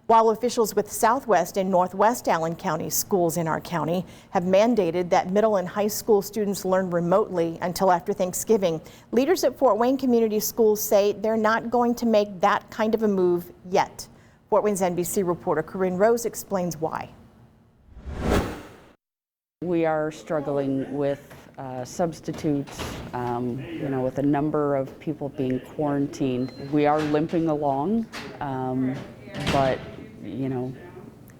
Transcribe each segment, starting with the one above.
While officials with Southwest and Northwest Allen County schools in our county have mandated that middle and high school students learn remotely until after Thanksgiving, leaders at Fort Wayne Community Schools say they're not going to make that kind of a move yet. Fort Wayne's NBC reporter Corinne Rose explains why. We are struggling with substitutes, with a number of people being quarantined. We are limping along, but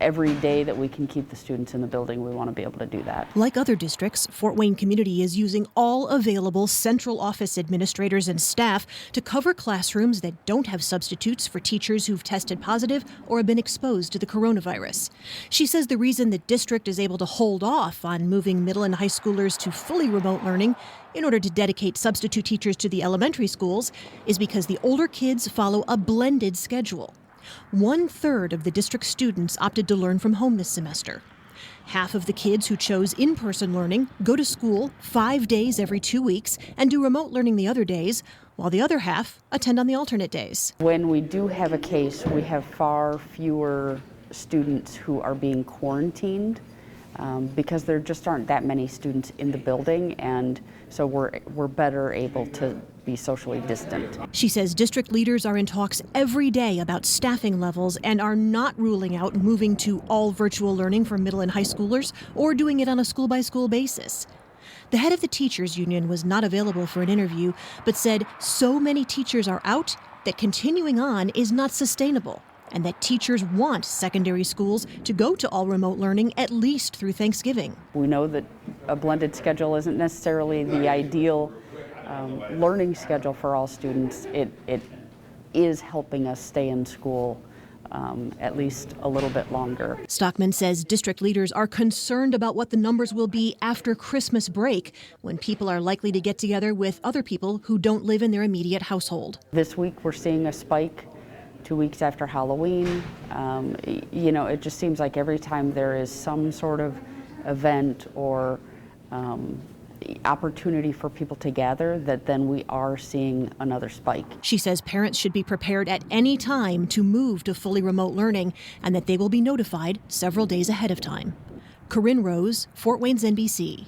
every day that we can keep the students in the building, we want to be able to do that. Like other districts, Fort Wayne Community is using all available central office administrators and staff to cover classrooms that don't have substitutes for teachers who've tested positive or have been exposed to the coronavirus. She says the reason the district is able to hold off on moving middle and high schoolers to fully remote learning in order to dedicate substitute teachers to the elementary schools is because the older kids follow a blended schedule. 1/3 of the district students opted to learn from home this semester. Half of the kids who chose in-person learning go to school 5 days every 2 weeks and do remote learning the other days, while the other half attend on the alternate days. When we do have a case, we have far fewer students who are being quarantined because there just aren't that many students in the building, and so we're better able to be socially distant. She says district leaders are in talks every day about staffing levels and are not ruling out moving to all virtual learning for middle and high schoolers or doing it on a school-by-school basis. The head of the teachers union was not available for an interview, but said so many teachers are out that continuing on is not sustainable, and that teachers want secondary schools to go to all remote learning at least through Thanksgiving. We know that a blended schedule isn't necessarily the ideal learning schedule for all students. It is helping us stay in school at least a little bit longer. Stockman says district leaders are concerned about what the numbers will be after Christmas break, when people are likely to get together with other people who don't live in their immediate household. This week we're seeing a spike 2 weeks after Halloween. It just seems like every time there is some sort of event or opportunity for people to gather, that then we are seeing another spike. She says parents should be prepared at any time to move to fully remote learning and that they will be notified several days ahead of time. Corinne Rose, Fort Wayne's NBC.